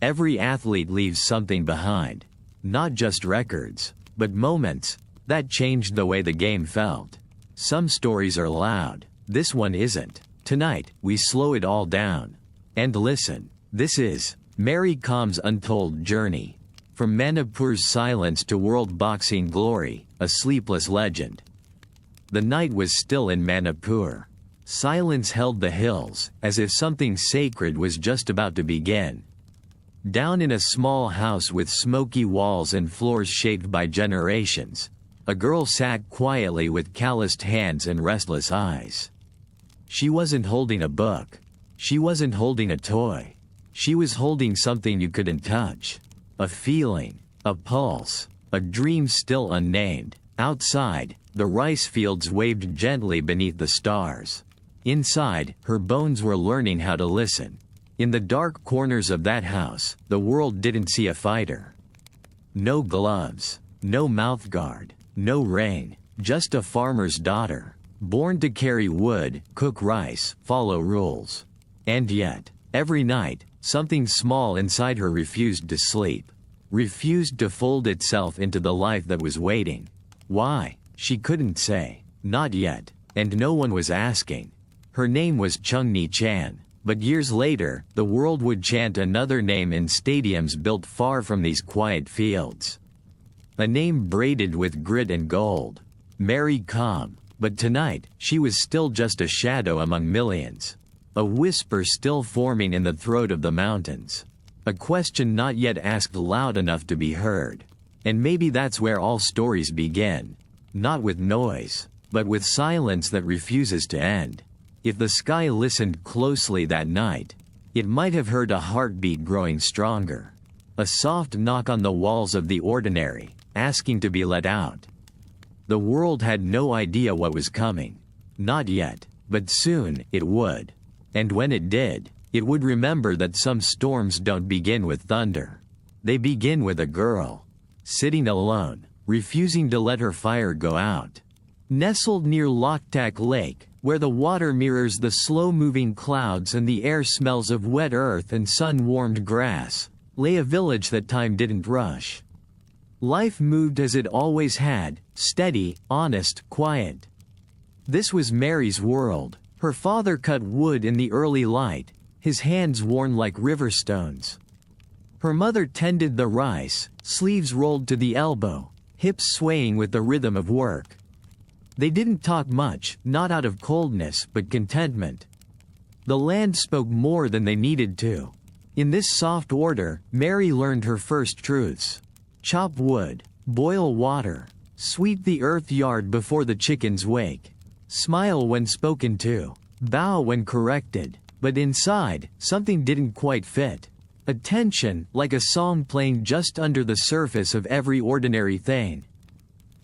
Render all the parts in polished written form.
Every athlete leaves something behind. Not just records, but moments that changed the way the game felt. Some stories are loud. This one isn't. Tonight, we slow it all down. And listen. This is Mary Com's untold journey. From Manipur's silence to world boxing glory, a sleepless legend. The night was still in Manipur. Silence held the hills, as if something sacred was just about to begin. Down in a small house with smoky walls and floors shaped by generations, a girl sat quietly with calloused hands and restless eyes. She wasn't holding a book. She wasn't holding a toy. She was holding something you couldn't touch. A feeling, a pulse, a dream still unnamed. Outside, the rice fields waved gently beneath the stars. Inside, her bones were learning how to listen. In the dark corners of that house, the world didn't see a fighter. No gloves, no mouthguard, no rain, just a farmer's daughter, born to carry wood, cook rice, follow rules. And yet, every night, something small inside her refused to sleep, refused to fold itself into the life that was waiting. Why? She couldn't say. Not yet, and no one was asking. Her name was Chung-Ni Chan, but years later, the world would chant another name in stadiums built far from these quiet fields. A name braided with grit and gold. Mary Com. But tonight, she was still just a shadow among millions. A whisper still forming in the throat of the mountains. A question not yet asked loud enough to be heard. And maybe that's where all stories begin. Not with noise, but with silence that refuses to end. If the sky listened closely that night, it might have heard a heartbeat growing stronger. A soft knock on the walls of the ordinary, asking to be let out. The world had no idea what was coming. Not yet, but soon it would. And when it did, it would remember that some storms don't begin with thunder. They begin with a girl, sitting alone, refusing to let her fire go out. Nestled near Loktak Lake, where the water mirrors the slow-moving clouds and the air smells of wet earth and sun-warmed grass, lay a village that time didn't rush. Life moved as it always had, steady, honest, quiet. This was Mary's world. Her father cut wood in the early light, his hands worn like river stones. Her mother tended the rice, sleeves rolled to the elbow, hips swaying with the rhythm of work. They didn't talk much, not out of coldness, but contentment. The land spoke more than they needed to. In this soft order, Mary learned her first truths. Chop wood, boil water, sweep the earth yard before the chickens wake. Smile when spoken to, bow when corrected, but inside, something didn't quite fit. A tension, like a song playing just under the surface of every ordinary thing.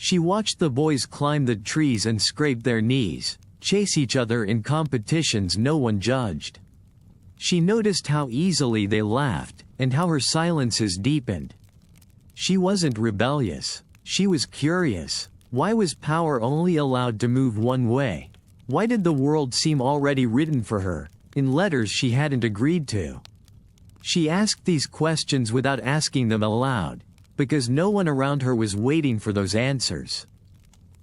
She watched the boys climb the trees and scrape their knees, chase each other in competitions no one judged. She noticed how easily they laughed, and how her silences deepened. She wasn't rebellious. She was curious. Why was power only allowed to move one way? Why did the world seem already written for her, in letters she hadn't agreed to? She asked these questions without asking them aloud, because no one around her was waiting for those answers.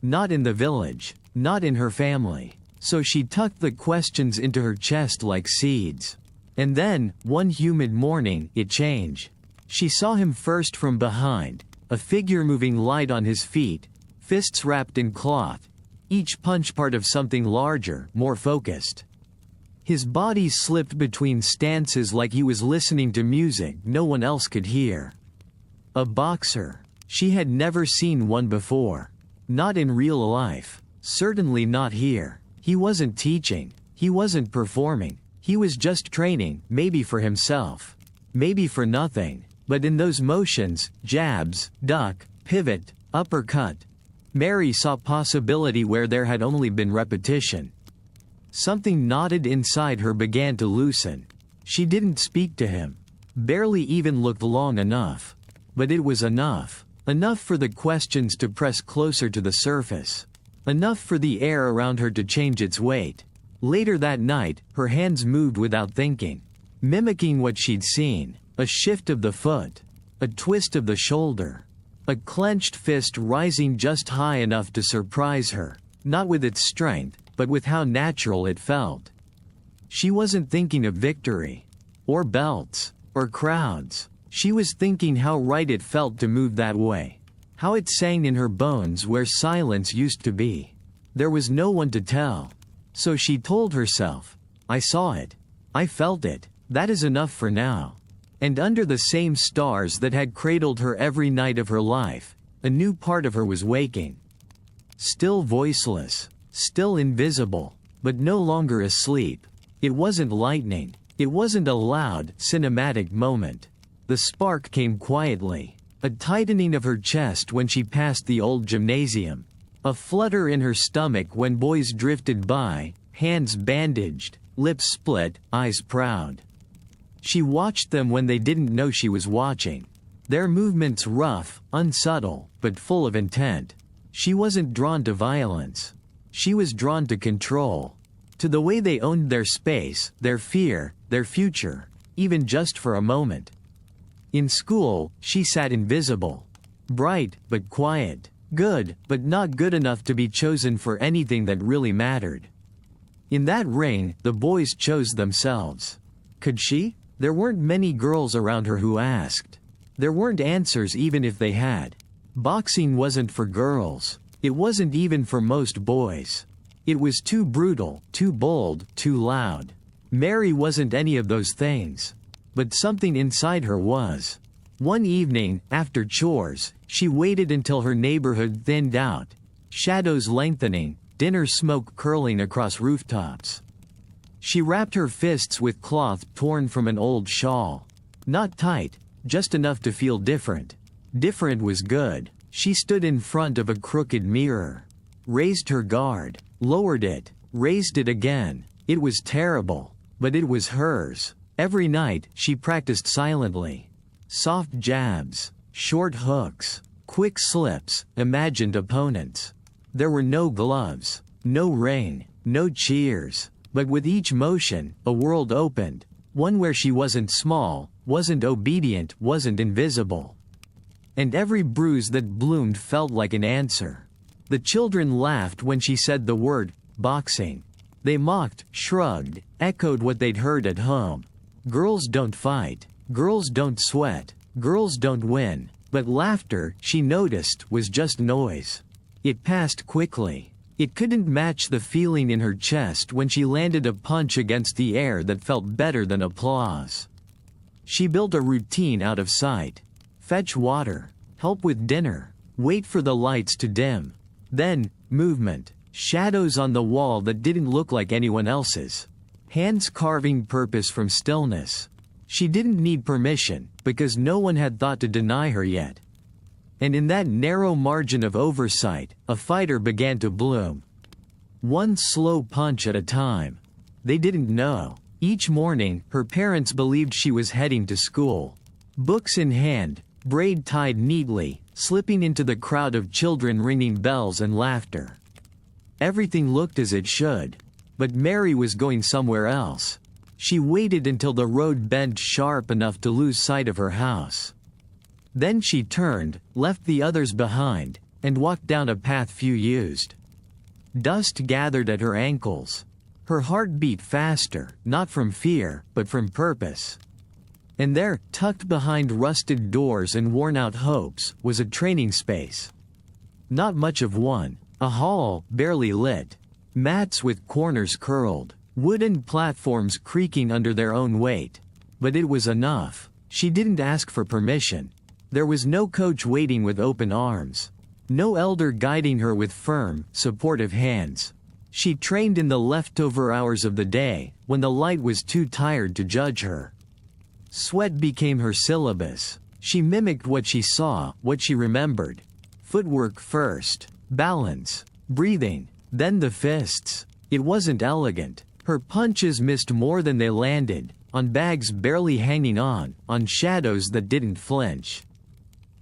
Not in the village, not in her family. So she tucked the questions into her chest like seeds. And then, one humid morning, it changed. She saw him first from behind, a figure moving light on his feet, fists wrapped in cloth, each punch part of something larger, more focused. His body slipped between stances like he was listening to music no one else could hear. A boxer. She had never seen one before. Not in real life. Certainly not here. He wasn't teaching. He wasn't performing. He was just training, maybe for himself. Maybe for nothing. But in those motions, jabs, duck, pivot, uppercut, Mary saw possibility where there had only been repetition. Something knotted inside her began to loosen. She didn't speak to him. Barely even looked long enough. But it was enough. Enough for the questions to press closer to the surface. Enough for the air around her to change its weight. Later that night, her hands moved without thinking. Mimicking what she'd seen. A shift of the foot. A twist of the shoulder. A clenched fist rising just high enough to surprise her, not with its strength, but with how natural it felt. She wasn't thinking of victory, or belts, or crowds. She was thinking how right it felt to move that way. How it sang in her bones where silence used to be. There was no one to tell. So she told herself, I saw it. I felt it. That is enough for now. And under the same stars that had cradled her every night of her life, a new part of her was waking. Still voiceless, still invisible, but no longer asleep. It wasn't lightning. It wasn't a loud, cinematic moment. The spark came quietly. A tightening of her chest when she passed the old gymnasium. A flutter in her stomach when boys drifted by, hands bandaged, lips split, eyes proud. She watched them when they didn't know she was watching. Their movements rough, unsubtle, but full of intent. She wasn't drawn to violence. She was drawn to control. To the way they owned their space, their fear, their future, even just for a moment. In school, she sat invisible. Bright, but quiet. Good, but not good enough to be chosen for anything that really mattered. In that ring, the boys chose themselves. Could she? There weren't many girls around her who asked. There weren't answers even if they had. Boxing wasn't for girls. It wasn't even for most boys. It was too brutal, too bold, too loud. Mary wasn't any of those things. But something inside her was. One evening, after chores, she waited until her neighborhood thinned out. Shadows lengthening, dinner smoke curling across rooftops. She wrapped her fists with cloth torn from an old shawl. Not tight, just enough to feel different. Different was good. She stood in front of a crooked mirror. Raised her guard. Lowered it. Raised it again. It was terrible. But it was hers. Every night, she practiced silently. Soft jabs. Short hooks. Quick slips. Imagined opponents. There were no gloves. No rain. No cheers. But with each motion, a world opened. One where she wasn't small, wasn't obedient, wasn't invisible. And every bruise that bloomed felt like an answer. The children laughed when she said the word, boxing. They mocked, shrugged, echoed what they'd heard at home. Girls don't fight. Girls don't sweat. Girls don't win. But laughter, she noticed, was just noise. It passed quickly. It couldn't match the feeling in her chest when she landed a punch against the air that felt better than applause. She built a routine out of sight. Fetch water. Help with dinner. Wait for the lights to dim. Then, movement. Shadows on the wall that didn't look like anyone else's. Hands carving purpose from stillness. She didn't need permission, because no one had thought to deny her yet. And in that narrow margin of oversight, a fighter began to bloom. One slow punch at a time. They didn't know. Each morning, her parents believed she was heading to school. Books in hand, braid tied neatly, slipping into the crowd of children ringing bells and laughter. Everything looked as it should. But Mary was going somewhere else. She waited until the road bent sharp enough to lose sight of her house. Then she turned, left the others behind, and walked down a path few used. Dust gathered at her ankles. Her heart beat faster, not from fear, but from purpose. And there, tucked behind rusted doors and worn-out hopes, was a training space. Not much of one. A hall, barely lit. Mats with corners curled. Wooden platforms creaking under their own weight. But it was enough. She didn't ask for permission. There was no coach waiting with open arms. No elder guiding her with firm, supportive hands. She trained in the leftover hours of the day, when the light was too tired to judge her. Sweat became her syllabus. She mimicked what she saw, what she remembered. Footwork first. Balance. Breathing. Then the fists. It wasn't elegant. Her punches missed more than they landed, on bags barely hanging on shadows that didn't flinch.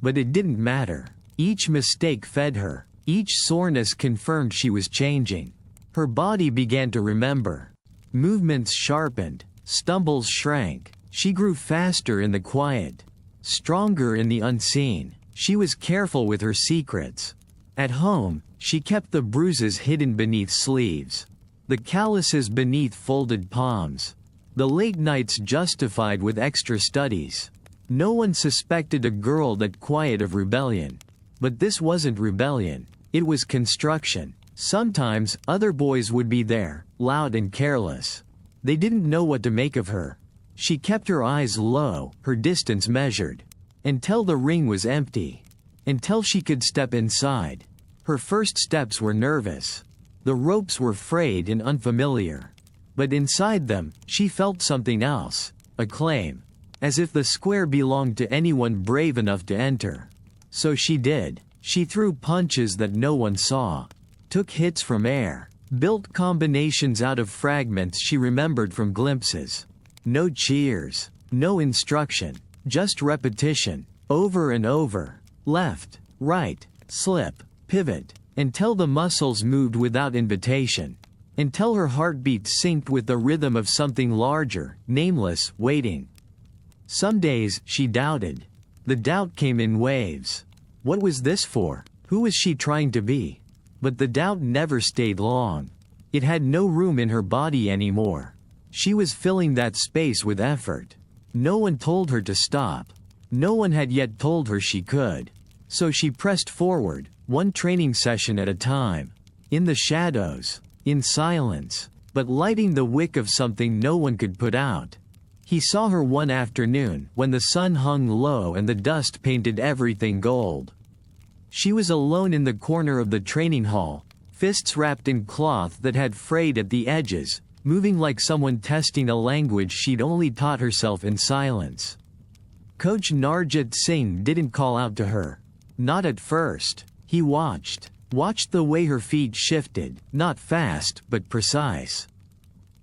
But it didn't matter. Each mistake fed her. Each soreness confirmed she was changing. Her body began to remember. Movements sharpened. Stumbles shrank. She grew faster in the quiet, stronger in the unseen. She was careful with her secrets. At home, she kept the bruises hidden beneath sleeves, the calluses beneath folded palms, the late nights justified with extra studies. No one suspected a girl that quiet of rebellion. But this wasn't rebellion, it was construction. Sometimes, other boys would be there, loud and careless. They didn't know what to make of her. She kept her eyes low, her distance measured. Until the ring was empty. Until she could step inside. Her first steps were nervous. The ropes were frayed and unfamiliar. But inside them, she felt something else, a claim. As if the square belonged to anyone brave enough to enter. So she did. She threw punches that no one saw. Took hits from air. Built combinations out of fragments she remembered from glimpses. No cheers. No instruction. Just repetition. Over and over. Left. Right. Slip. Pivot. Until the muscles moved without invitation. Until her heartbeat synced with the rhythm of something larger, nameless, waiting. Some days, she doubted. The doubt came in waves. What was this for? Who was she trying to be? But the doubt never stayed long. It had no room in her body anymore. She was filling that space with effort. No one told her to stop. No one had yet told her she could. So she pressed forward, one training session at a time. In the shadows. In silence. But lighting the wick of something no one could put out. He saw her one afternoon, when the sun hung low and the dust painted everything gold. She was alone in the corner of the training hall, fists wrapped in cloth that had frayed at the edges, moving like someone testing a language she'd only taught herself in silence. Coach Narjit Singh didn't call out to her. Not at first. He watched the way her feet shifted, not fast, but precise.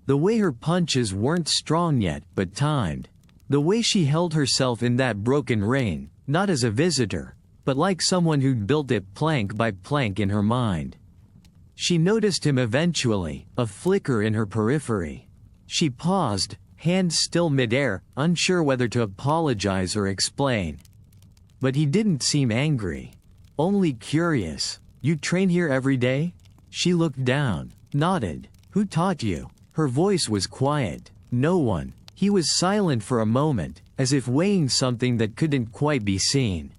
The way her punches weren't strong yet, but timed. The way she held herself in that broken ring, not as a visitor, but like someone who'd built it plank by plank in her mind. She noticed him eventually, a flicker in her periphery. She paused, hands still midair, unsure whether to apologize or explain. But he didn't seem angry. Only curious. You train here every day? She looked down, nodded. Who taught you? Her voice was quiet. No one. He was silent for a moment, as if weighing something that couldn't quite be seen.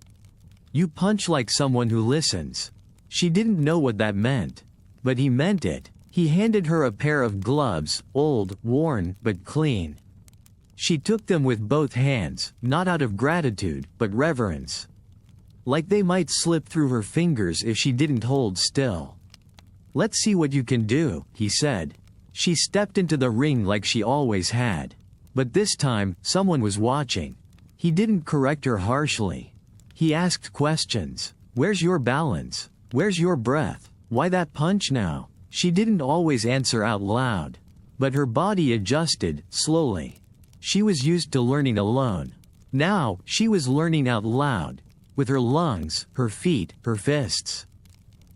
You punch like someone who listens. She didn't know what that meant. But he meant it. He handed her a pair of gloves, old, worn, but clean. She took them with both hands, not out of gratitude, but reverence. Like they might slip through her fingers if she didn't hold still. Let's see what you can do, he said. She stepped into the ring like she always had. But this time, someone was watching. He didn't correct her harshly. He asked questions. Where's your balance? Where's your breath? Why that punch now? She didn't always answer out loud. But her body adjusted, slowly. She was used to learning alone. Now, she was learning out loud. With her lungs, her feet, her fists.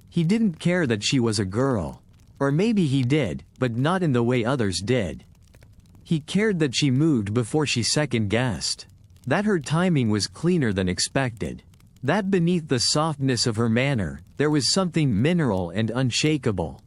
He didn't care that she was a girl. Or maybe he did, but not in the way others did. He cared that she moved before she second-guessed. That her timing was cleaner than expected. That beneath the softness of her manner, there was something mineral and unshakable.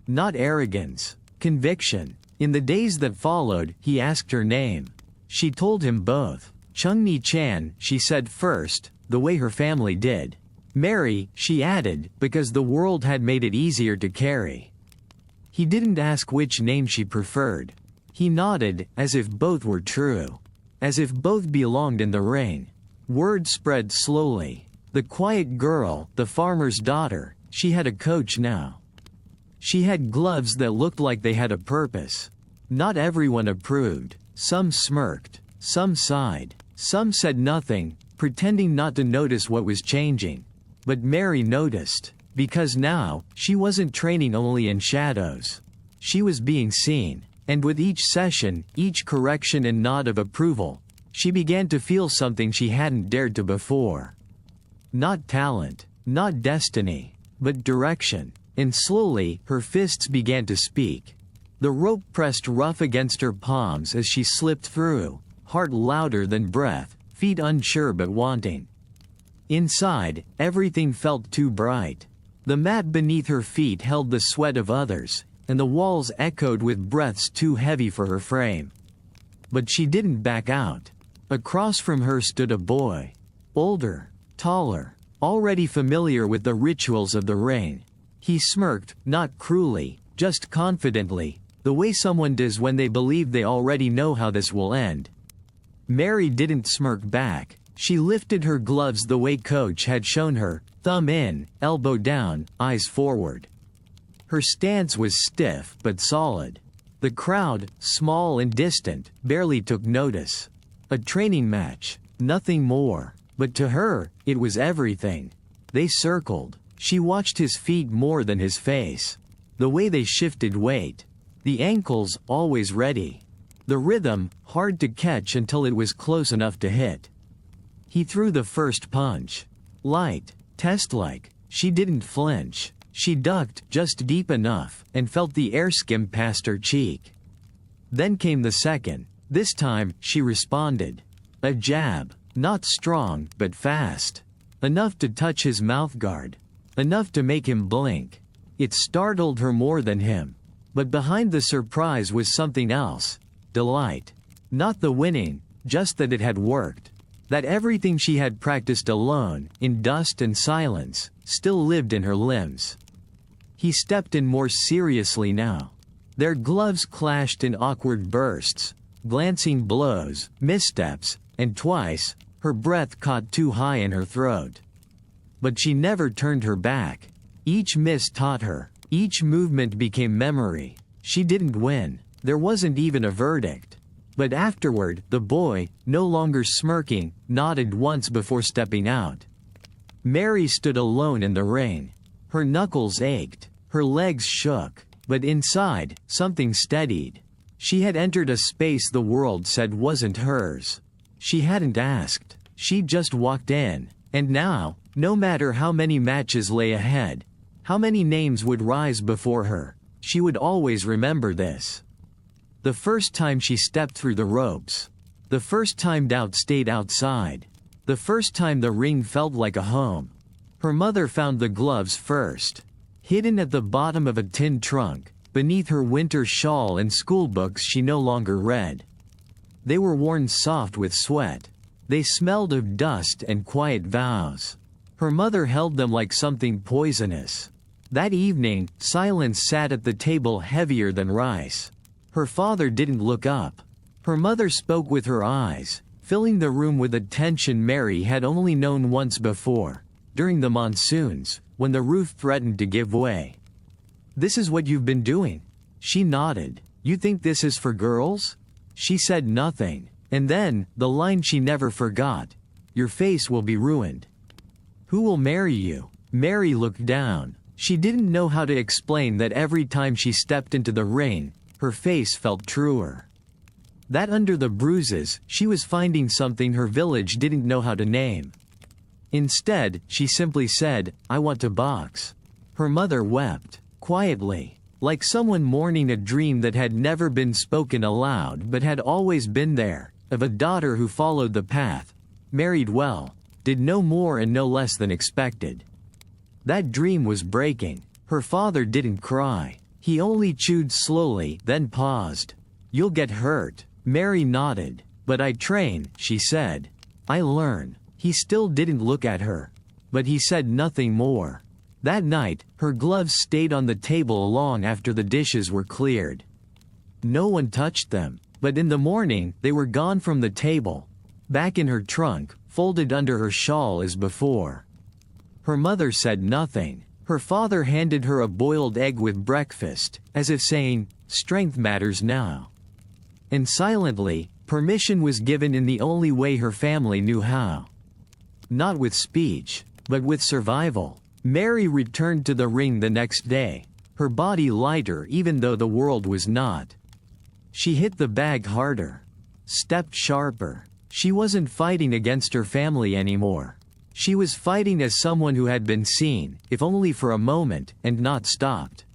Not arrogance. Conviction. In the days that followed, he asked her name. She told him both. Chungni Chan, she said first, the way her family did. Mary, she added, because the world had made it easier to carry. He didn't ask which name she preferred. He nodded, as if both were true. As if both belonged in the ring. Word spread slowly. The quiet girl, the farmer's daughter, she had a coach now. She had gloves that looked like they had a purpose. Not everyone approved. Some smirked. Some sighed. Some said nothing, pretending not to notice what was changing. But Mary noticed. Because now, she wasn't training only in shadows. She was being seen. And with each session, each correction and nod of approval, she began to feel something she hadn't dared to before. Not talent, not destiny, but direction. And slowly, her fists began to speak. The rope pressed rough against her palms as she slipped through, heart louder than breath, feet unsure but wanting. Inside, everything felt too bright. The mat beneath her feet held the sweat of others, and the walls echoed with breaths too heavy for her frame. But she didn't back out. Across from her stood a boy. Older, taller, already familiar with the rituals of the ring. He smirked, not cruelly, just confidently, the way someone does when they believe they already know how this will end. Mary didn't smirk back. She lifted her gloves the way Coach had shown her, thumb in, elbow down, eyes forward. Her stance was stiff but solid. The crowd, small and distant, barely took notice. A training match, nothing more, but to her, it was everything. They circled. She watched his feet more than his face. The way they shifted weight. The ankles, always ready. The rhythm, hard to catch until it was close enough to hit. He threw the first punch. Light, test-like. She didn't flinch. She ducked, just deep enough, and felt the air skim past her cheek. Then came the second. This time, she responded. A jab, not strong, but fast. Enough to touch his mouthguard. Enough to make him blink. It startled her more than him. But behind the surprise was something else. Delight. Not the winning, just that it had worked. That everything she had practiced alone, in dust and silence, still lived in her limbs. He stepped in more seriously now. Their gloves clashed in awkward bursts, glancing blows, missteps, and twice, her breath caught too high in her throat. But she never turned her back. Each miss taught her. Each movement became memory. She didn't win. There wasn't even a verdict. But afterward, the boy, no longer smirking, nodded once before stepping out. Mary stood alone in the ring. Her knuckles ached. Her legs shook. But inside, something steadied. She had entered a space the world said wasn't hers. She hadn't asked. She just walked in. And now, no matter how many matches lay ahead, how many names would rise before her, she would always remember this. The first time she stepped through the ropes. The first time doubt stayed outside. The first time the ring felt like a home. Her mother found the gloves first. Hidden at the bottom of a tin trunk, beneath her winter shawl and schoolbooks she no longer read. They were worn soft with sweat. They smelled of dust and quiet vows. Her mother held them like something poisonous. That evening, silence sat at the table heavier than rice. Her father didn't look up. Her mother spoke with her eyes, filling the room with a tension Mary had only known once before, during the monsoons, when the roof threatened to give way. "This is what you've been doing?" She nodded. "You think this is for girls?" She said nothing, and then, the line she never forgot, "Your face will be ruined." "Who will marry you?" Mary looked down. She didn't know how to explain that every time she stepped into the ring, her face felt truer. That under the bruises, she was finding something her village didn't know how to name. Instead, she simply said, "I want to box." Her mother wept, quietly, like someone mourning a dream that had never been spoken aloud but had always been there, of a daughter who followed the path, married well, did no more and no less than expected. That dream was breaking. Her father didn't cry. He only chewed slowly, then paused. "You'll get hurt." Mary nodded. "But I train," she said. "I learn." He still didn't look at her. But he said nothing more. That night, her gloves stayed on the table long after the dishes were cleared. No one touched them. But in the morning, they were gone from the table. Back in her trunk, folded under her shawl as before. Her mother said nothing. Her father handed her a boiled egg with breakfast, as if saying, "Strength matters now." And silently, permission was given in the only way her family knew how. Not with speech, but with survival. Mary returned to the ring the next day, her body lighter even though the world was not. She hit the bag harder. Stepped sharper. She wasn't fighting against her family anymore. She was fighting as someone who had been seen, if only for a moment, and not stopped.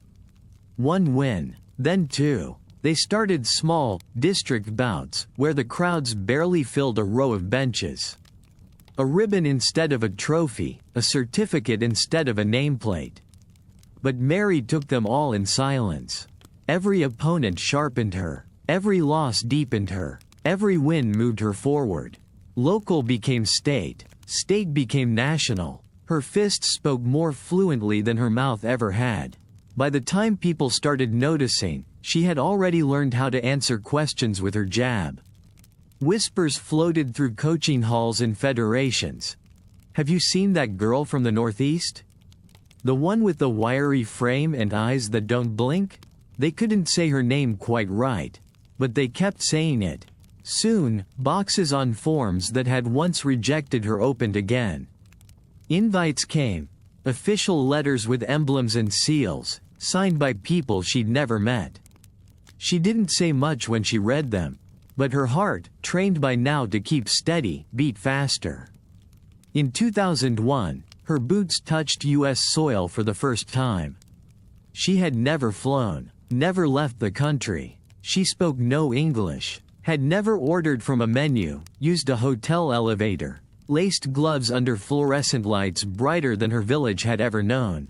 One win, then two. They started small, district bouts, where the crowds barely filled a row of benches. A ribbon instead of a trophy, a certificate instead of a nameplate. But Mary took them all in silence. Every opponent sharpened her. Every loss deepened her. Every win moved her forward. Local became state. State became national. Her fists spoke more fluently than her mouth ever had. By the time people started noticing, she had already learned how to answer questions with her jab. Whispers floated through coaching halls and federations. Have you seen that girl from the Northeast? The one with the wiry frame and eyes that don't blink? They couldn't say her name quite right, but they kept saying it. Soon, boxes on forms that had once rejected her opened again. Invites came, official letters with emblems and seals, signed by people she'd never met. She didn't say much when she read them, but her heart, trained by now to keep steady, beat faster. In 2001, her boots touched U.S. soil for the first time. She had never flown, never left the country. She spoke no English, had never ordered from a menu, used a hotel elevator, laced gloves under fluorescent lights brighter than her village had ever known.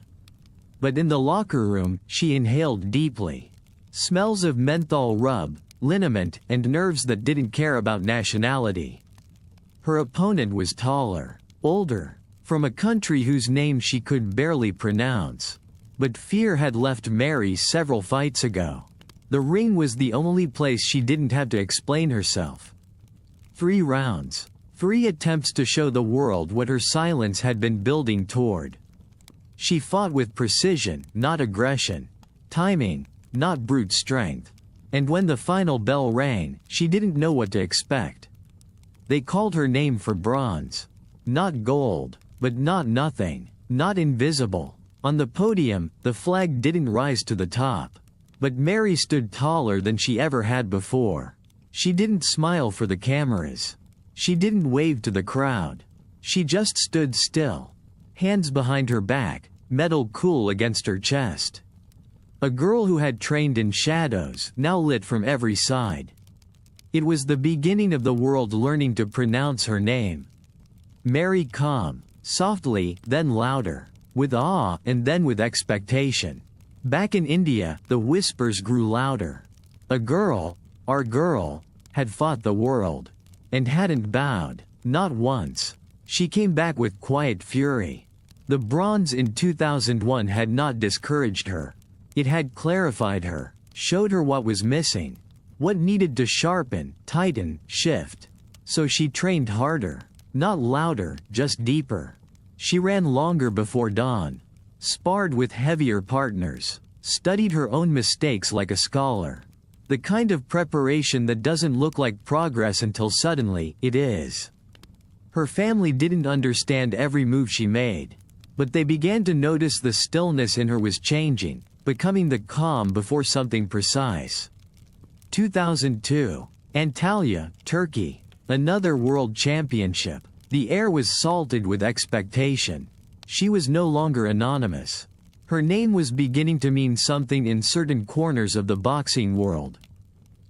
But in the locker room, she inhaled deeply. Smells of menthol rub, liniment, and nerves that didn't care about nationality. Her opponent was taller, older, from a country whose name she could barely pronounce. But fear had left Mary several fights ago. The ring was the only place she didn't have to explain herself. 3 rounds. 3 attempts to show the world what her silence had been building toward. She fought with precision, not aggression. Timing, not brute strength. And when the final bell rang, she didn't know what to expect. They called her name for bronze. Not gold, but not nothing, not invisible. On the podium, the flag didn't rise to the top. But Mary stood taller than she ever had before. She didn't smile for the cameras. She didn't wave to the crowd. She just stood still. Hands behind her back, metal cool against her chest. A girl who had trained in shadows, now lit from every side. It was the beginning of the world learning to pronounce her name. Mary calm, softly, then louder. With awe, and then with expectation. Back in India, the whispers grew louder. A girl, our girl, had fought the world. And hadn't bowed, not once. She came back with quiet fury. The bronze in 2001 had not discouraged her. It had clarified her, showed her what was missing. What needed to sharpen, tighten, shift. So she trained harder. Not louder, just deeper. She ran longer before dawn, sparred with heavier partners, studied her own mistakes like a scholar. The kind of preparation that doesn't look like progress until suddenly, it is. Her family didn't understand every move she made, but they began to notice the stillness in her was changing, becoming the calm before something precise. 2002. Antalya, Turkey. Another world championship. The air was salted with expectation. She was no longer anonymous. Her name was beginning to mean something in certain corners of the boxing world.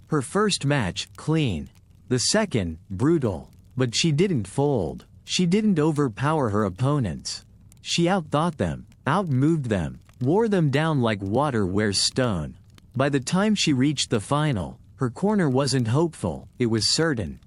Her first match, clean. The second, brutal. But she didn't fold. She didn't overpower her opponents. She outthought them, outmoved them, wore them down like water wears stone. By the time she reached the final, her corner wasn't hopeful, it was certain.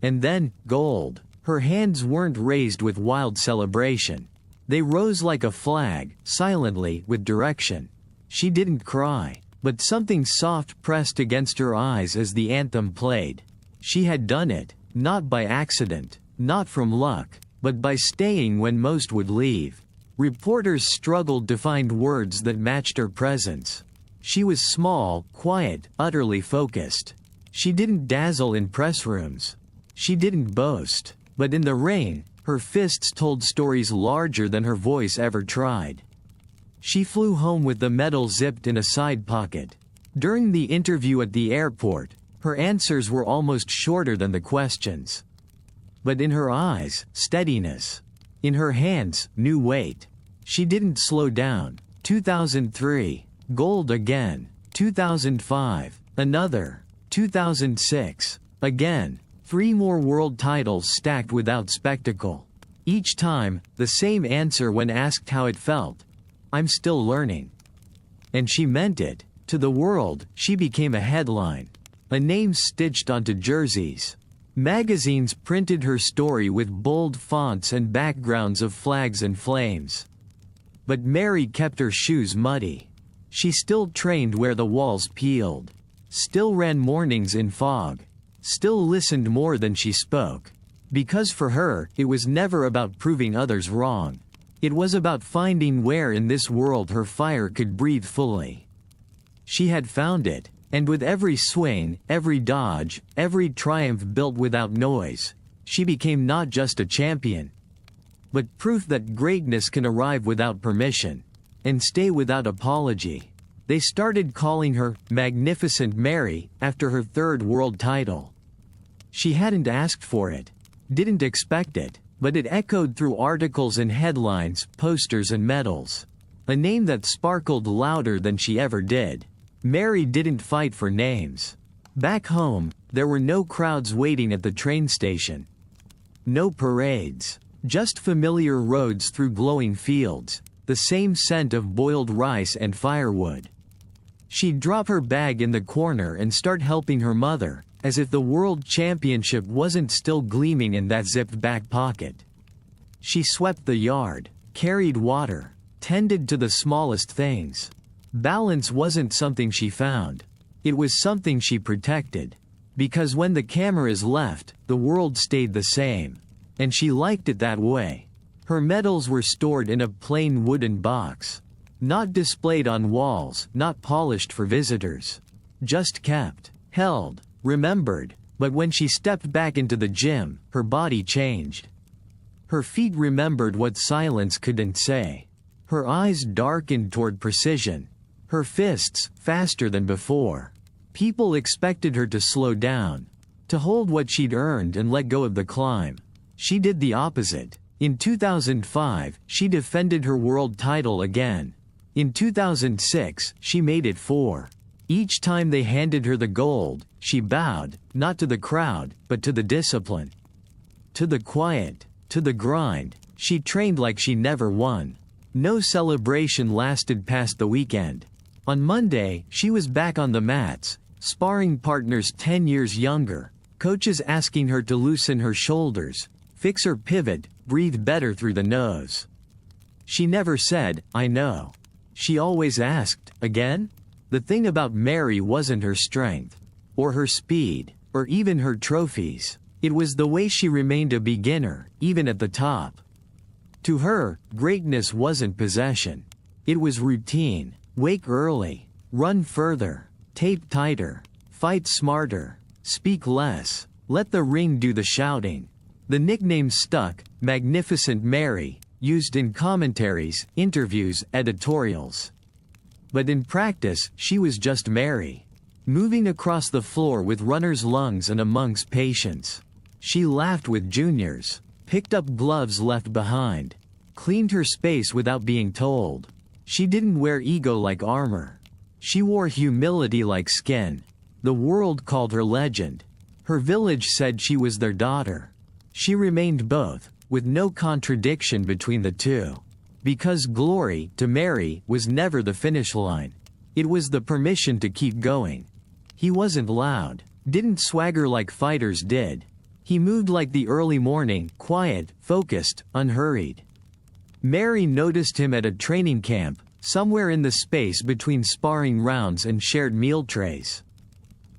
And then, gold. Her hands weren't raised with wild celebration. They rose like a flag, silently, with direction. She didn't cry, but something soft pressed against her eyes as the anthem played. She had done it, not by accident, not from luck, but by staying when most would leave. Reporters struggled to find words that matched her presence. She was small, quiet, utterly focused. She didn't dazzle in press rooms. She didn't boast. But in the ring, her fists told stories larger than her voice ever tried. She flew home with the medal zipped in a side pocket. During the interview at the airport, her answers were almost shorter than the questions. But in her eyes, steadiness. In her hands, new weight. She didn't slow down. 2003. Gold again. 2005. Another. 2006. Again. 3 more world titles stacked without spectacle. Each time, the same answer when asked how it felt. I'm still learning. And she meant it. To the world, she became a headline. A name stitched onto jerseys. Magazines printed her story with bold fonts and backgrounds of flags and flames. But Mary kept her shoes muddy. She still trained where the walls peeled. Still ran mornings in fog. Still listened more than she spoke. Because for her, it was never about proving others wrong. It was about finding where in this world her fire could breathe fully. She had found it. And with every swing, every dodge, every triumph built without noise, she became not just a champion, but proof that greatness can arrive without permission, and stay without apology. They started calling her Magnificent Mary after her 3rd world title. She hadn't asked for it, didn't expect it, but it echoed through articles and headlines, posters and medals. A name that sparkled louder than she ever did. Mary didn't fight for names. Back home, there were no crowds waiting at the train station. No parades. Just familiar roads through glowing fields, the same scent of boiled rice and firewood. She'd drop her bag in the corner and start helping her mother, as if the world championship wasn't still gleaming in that zipped back pocket. She swept the yard, carried water, tended to the smallest things. Balance wasn't something she found. It was something she protected. Because when the cameras left, the world stayed the same. And she liked it that way. Her medals were stored in a plain wooden box. Not displayed on walls, not polished for visitors. Just kept, held, remembered. But when she stepped back into the gym, her body changed. Her feet remembered what silence couldn't say. Her eyes darkened toward precision. Her fists, faster than before. People expected her to slow down, to hold what she'd earned and let go of the climb. She did the opposite. In 2005, she defended her world title again. In 2006, she made it 4. Each time they handed her the gold, she bowed, not to the crowd, but to the discipline. To the quiet, to the grind. She trained like she never won. No celebration lasted past the weekend. On Monday, she was back on the mats, sparring partners 10 years younger, coaches asking her to loosen her shoulders, fix her pivot, breathe better through the nose. She never said, I know. She always asked, again? The thing about Mary wasn't her strength, or her speed, or even her trophies. It was the way she remained a beginner, even at the top. To her, greatness wasn't possession. It was routine. Wake early, run further, tape tighter, fight smarter, speak less, let the ring do the shouting. The nickname stuck, Magnificent Mary, used in commentaries, interviews, editorials. But in practice, she was just Mary. Moving across the floor with runner's lungs and amongst patients. She laughed with juniors, picked up gloves left behind, cleaned her space without being told. She didn't wear ego like armor. She wore humility like skin. The world called her legend. Her village said she was their daughter. She remained both, with no contradiction between the two. Because glory, to Mary, was never the finish line. It was the permission to keep going. He wasn't loud, didn't swagger like fighters did. He moved like the early morning, quiet, focused, unhurried. Mary noticed him at a training camp, somewhere in the space between sparring rounds and shared meal trays.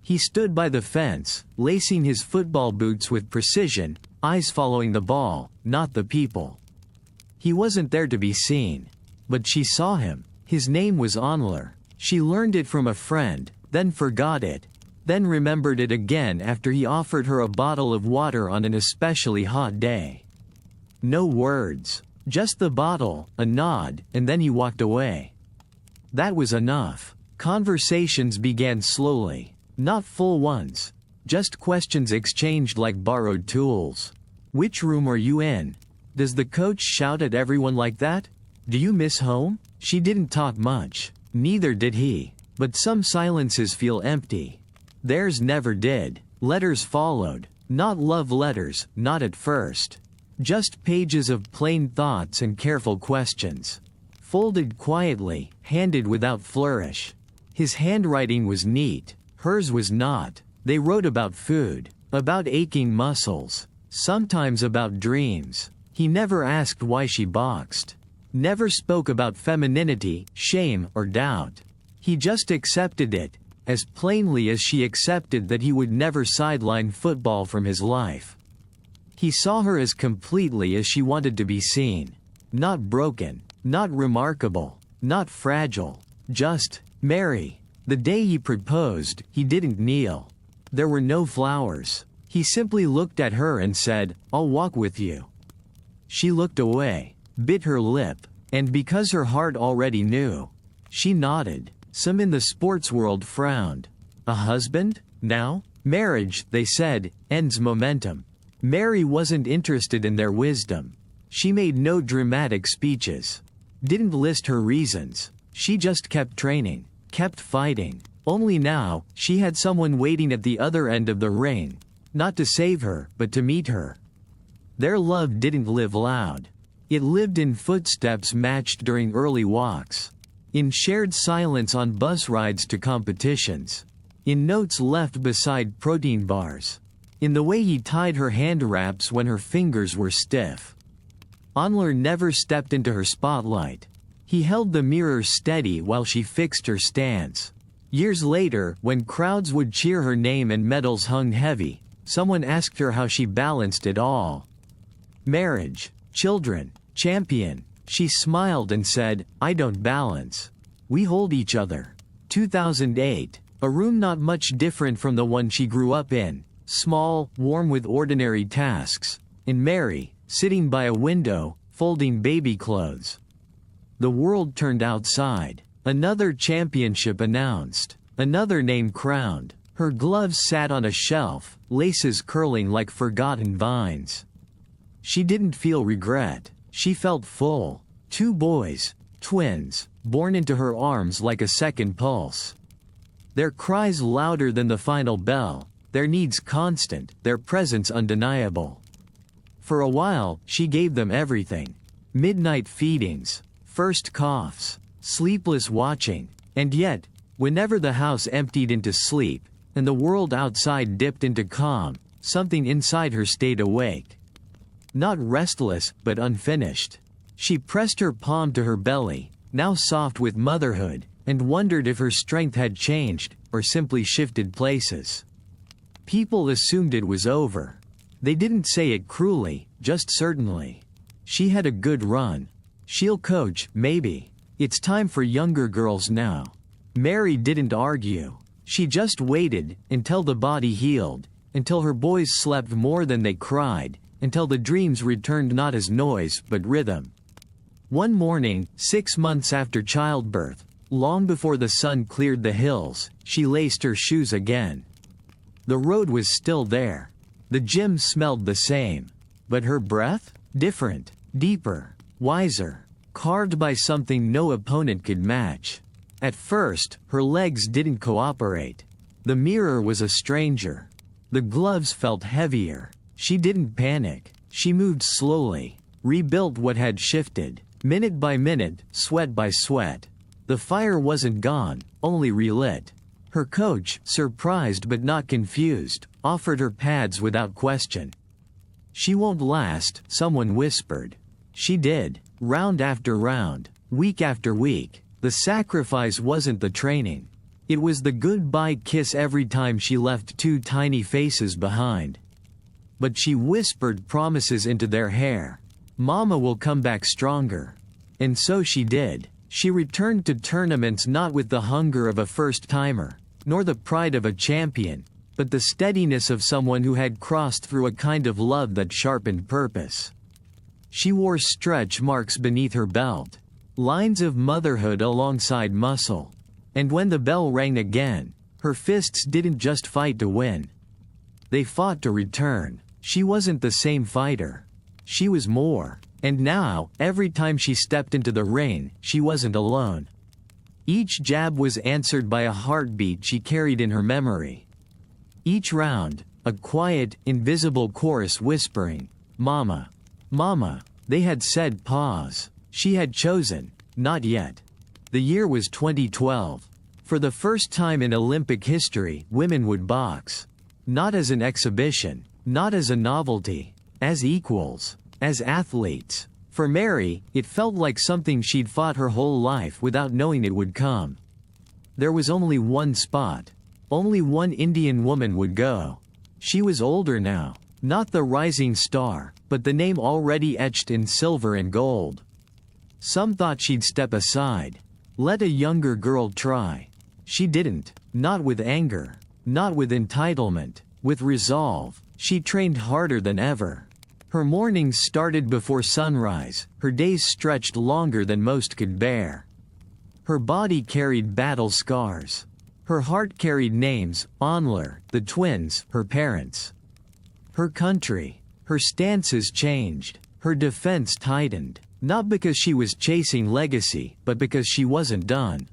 He stood by the fence, lacing his football boots with precision, eyes following the ball, not the people. He wasn't there to be seen. But she saw him. His name was Onler. She learned it from a friend, then forgot it, then remembered it again after he offered her a bottle of water on an especially hot day. No words. Just the bottle, a nod, and then he walked away. That was enough. Conversations began slowly. Not full ones. Just questions exchanged like borrowed tools. Which room are you in? Does the coach shout at everyone like that? Do you miss home? She didn't talk much. Neither did he. But some silences feel empty. Theirs never did. Letters followed. Not love letters, not at first. Just pages of plain thoughts and careful questions. Folded quietly, handed without flourish. His handwriting was neat, hers was not. They wrote about food, about aching muscles, sometimes about dreams. He never asked why she boxed. Never spoke about femininity, shame, or doubt. He just accepted it, as plainly as she accepted that he would never sideline football from his life. He saw her as completely as she wanted to be seen. Not broken, not remarkable, not fragile, just Mary. The day he proposed, he didn't kneel. There were no flowers. He simply looked at her and said, "I'll walk with you." She looked away, bit her lip, and because her heart already knew, she nodded. Some in the sports world frowned. A husband? Now? Marriage, they said, ends momentum. Mary wasn't interested in their wisdom. She made no dramatic speeches. Didn't list her reasons. She just kept training, kept fighting. Only now, she had someone waiting at the other end of the ring. Not to save her, but to meet her. Their love didn't live loud. It lived in footsteps matched during early walks. In shared silence on bus rides to competitions. In notes left beside protein bars. In the way he tied her hand wraps when her fingers were stiff. Onler never stepped into her spotlight. He held the mirror steady while she fixed her stance. Years later, when crowds would cheer her name and medals hung heavy, someone asked her how she balanced it all. Marriage, children, champion. She smiled and said, "I don't balance. We hold each other." 2008, a room not much different from the one she grew up in, small, warm with ordinary tasks, and Mary, sitting by a window, folding baby clothes. The world turned outside. Another championship announced. Another name crowned. Her gloves sat on a shelf, laces curling like forgotten vines. She didn't feel regret. She felt full. 2 boys, twins, born into her arms like a second pulse. Their cries louder than the final bell, their needs constant, their presence undeniable. For a while, she gave them everything. Midnight feedings, first coughs, sleepless watching, and yet, whenever the house emptied into sleep, and the world outside dipped into calm, something inside her stayed awake. Not restless, but unfinished. She pressed her palm to her belly, now soft with motherhood, and wondered if her strength had changed, or simply shifted places. People assumed it was over. They didn't say it cruelly, just certainly. She had a good run. She'll coach, maybe. It's time for younger girls now. Mary didn't argue. She just waited, until the body healed, until her boys slept more than they cried, until the dreams returned not as noise, but rhythm. One morning, 6 months after childbirth, long before the sun cleared the hills, she laced her shoes again. The road was still there. The gym smelled the same. But her breath? Different, deeper, wiser, carved by something no opponent could match. At first, her legs didn't cooperate. The mirror was a stranger. The gloves felt heavier. She didn't panic. She moved slowly, rebuilt what had shifted, minute by minute, sweat by sweat. The fire wasn't gone, only relit. Her coach, surprised but not confused, offered her pads without question. "She won't last," someone whispered. She did, round after round, week after week. The sacrifice wasn't the training. It was the goodbye kiss every time she left 2 tiny faces behind. But she whispered promises into their hair. "Mama will come back stronger." And so she did. She returned to tournaments not with the hunger of a first-timer, nor the pride of a champion, but the steadiness of someone who had crossed through a kind of love that sharpened purpose. She wore stretch marks beneath her belt, lines of motherhood alongside muscle. And when the bell rang again, her fists didn't just fight to win. They fought to return. She wasn't the same fighter. She was more. And now, every time she stepped into the ring, she wasn't alone. Each jab was answered by a heartbeat she carried in her memory. Each round, a quiet, invisible chorus whispering, "Mama. Mama." They had said pause. She had chosen, not yet. The year was 2012. For the first time in Olympic history, women would box. Not as an exhibition, not as a novelty, as equals, as athletes. For Mary, it felt like something she'd fought her whole life without knowing it would come. There was only one spot. Only one Indian woman would go. She was older now, not the rising star, but the name already etched in silver and gold. Some thought she'd step aside. Let a younger girl try. She didn't, not with anger, not with entitlement, with resolve. She trained harder than ever. Her mornings started before sunrise, her days stretched longer than most could bear. Her body carried battle scars. Her heart carried names, Onler, the twins, her parents. Her country, her stances changed, her defense tightened, not because she was chasing legacy, but because she wasn't done.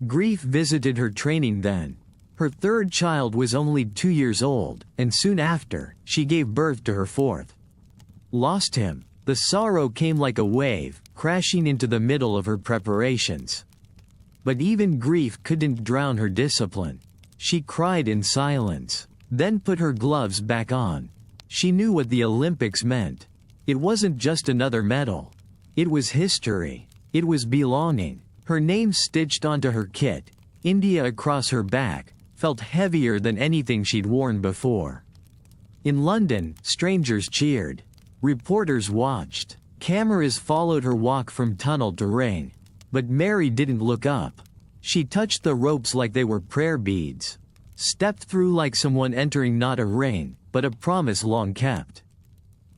Grief visited her training then. Her third child was only 2 years old, and soon after, she gave birth to her fourth. Lost him. The sorrow came like a wave, crashing into the middle of her preparations. But even grief couldn't drown her discipline. She cried in silence, then put her gloves back on. She knew what the Olympics meant. It wasn't just another medal. It was history. It was belonging. Her name stitched onto her kit, India across her back, felt heavier than anything she'd worn before. In London, strangers cheered. Reporters watched. Cameras followed her walk from tunnel to ring. But Mary didn't look up. She touched the ropes like they were prayer beads. Stepped through like someone entering not a ring, but a promise long kept.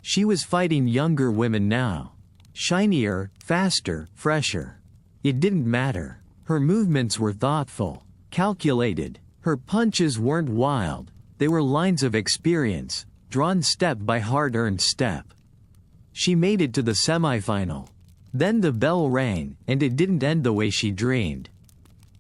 She was fighting younger women now. Shinier, faster, fresher. It didn't matter. Her movements were thoughtful, calculated. Her punches weren't wild. They were lines of experience, drawn step by hard-earned step. She made it to the semifinal. Then the bell rang, and it didn't end the way she dreamed.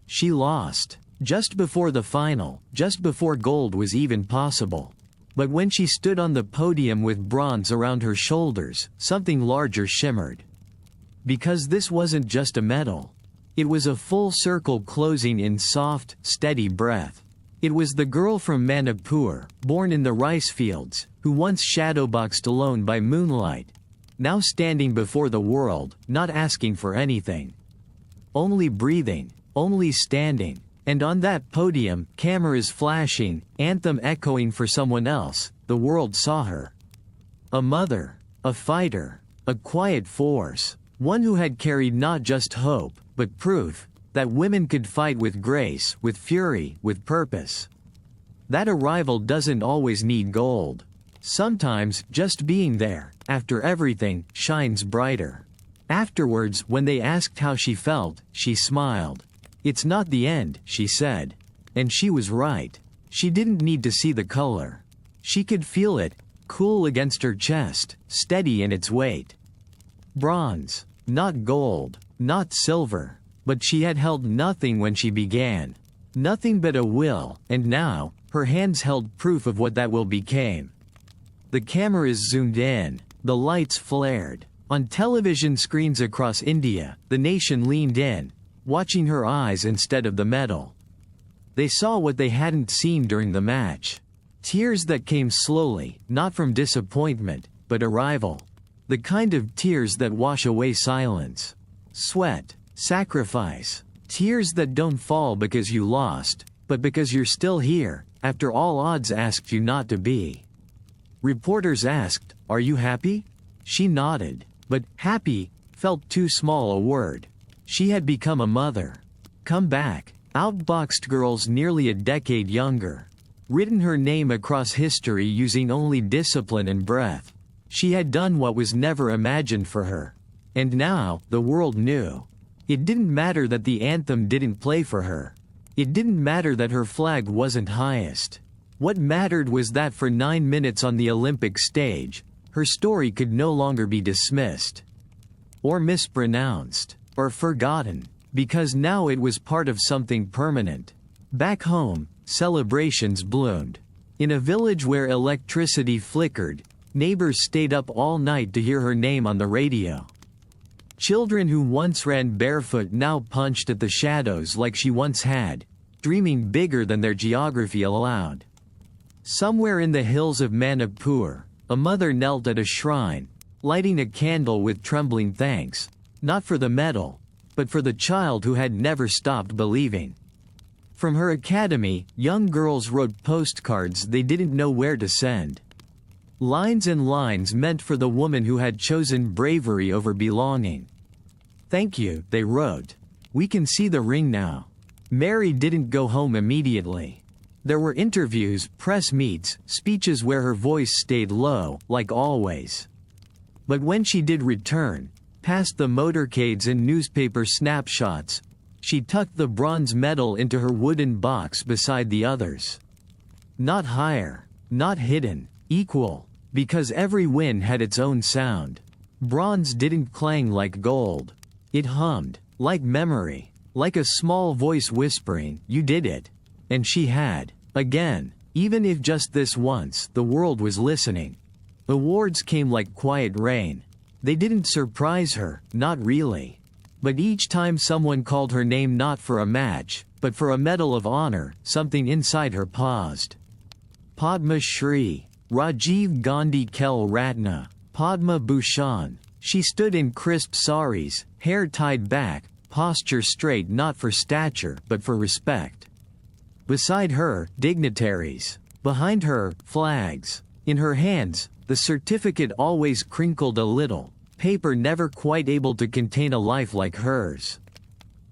She lost. Just before the final, just before gold was even possible. But when she stood on the podium with bronze around her shoulders, something larger shimmered. Because this wasn't just a medal. It was a full circle closing in soft, steady breath. It was the girl from Manipur, born in the rice fields, who once shadowboxed alone by moonlight. Now standing before the world, not asking for anything. Only breathing, only standing. And on that podium, cameras flashing, anthem echoing for someone else, the world saw her. A mother, a fighter, a quiet force, one who had carried not just hope, but proof, that women could fight with grace, with fury, with purpose. That arrival doesn't always need gold. Sometimes, just being there, after everything, shines brighter. Afterwards, when they asked how she felt, she smiled. "It's not the end," she said. And she was right. She didn't need to see the color. She could feel it, cool against her chest, steady in its weight. Bronze. Not gold. Not silver. But she had held nothing when she began. Nothing but a will, and now, her hands held proof of what that will became. The cameras zoomed in. The lights flared. On television screens across India, the nation leaned in, watching her eyes instead of the medal. They saw what they hadn't seen during the match. Tears that came slowly, not from disappointment, but arrival. The kind of tears that wash away silence. Sweat. Sacrifice. Tears that don't fall because you lost, but because you're still here, after all odds asked you not to be. Reporters asked, "Are you happy?" She nodded. But happy felt too small a word. She had become a mother. Come back. Outboxed girls nearly a decade younger. Written her name across history using only discipline and breath. She had done what was never imagined for her. And now, the world knew. It didn't matter that the anthem didn't play for her. It didn't matter that her flag wasn't highest. What mattered was that for 9 minutes on the Olympic stage, her story could no longer be dismissed. Or mispronounced. Or forgotten. Because now it was part of something permanent. Back home, celebrations bloomed. In a village where electricity flickered, neighbors stayed up all night to hear her name on the radio. Children who once ran barefoot now punched at the shadows like she once had, dreaming bigger than their geography allowed. Somewhere in the hills of Manipur, a mother knelt at a shrine, lighting a candle with trembling thanks, not for the medal, but for the child who had never stopped believing. From her academy, young girls wrote postcards they didn't know where to send. Lines and lines meant for the woman who had chosen bravery over belonging. "Thank you," they wrote. "We can see the ring now." Mary didn't go home immediately. There were interviews, press meets, speeches where her voice stayed low, like always. But when she did return, past the motorcades and newspaper snapshots, she tucked the bronze medal into her wooden box beside the others. Not higher, not hidden, equal, because every win had its own sound. Bronze didn't clang like gold. It hummed, like memory, like a small voice whispering, "You did it." And she had. Again, even if just this once, the world was listening. Awards came like quiet rain. They didn't surprise her, not really. But each time someone called her name not for a match, but for a medal of honor, something inside her paused. Padma Shri, Rajiv Gandhi Khel Ratna, Padma Bhushan. She stood in crisp saris, hair tied back, posture straight not for stature but for respect. Beside her, dignitaries. Behind her, flags. In her hands, the certificate always crinkled a little, paper never quite able to contain a life like hers.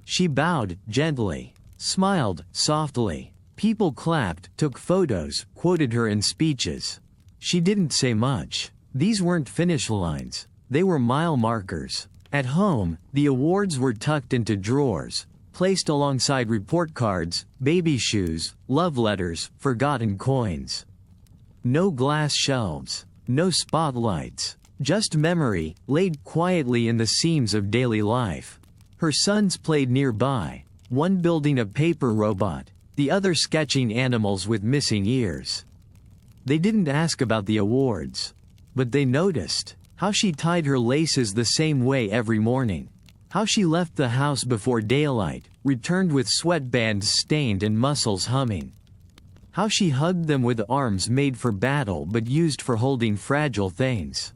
She bowed, gently, smiled, softly. People clapped, took photos, quoted her in speeches. She didn't say much. These weren't finish lines. They were mile markers. At home, the awards were tucked into drawers, placed alongside report cards, baby shoes, love letters, forgotten coins. No glass shelves, no spotlights, just memory, laid quietly in the seams of daily life. Her sons played nearby, one building a paper robot, the other sketching animals with missing ears. They didn't ask about the awards, but they noticed how she tied her laces the same way every morning. How she left the house before daylight, returned with sweatbands stained and muscles humming. How she hugged them with arms made for battle but used for holding fragile things.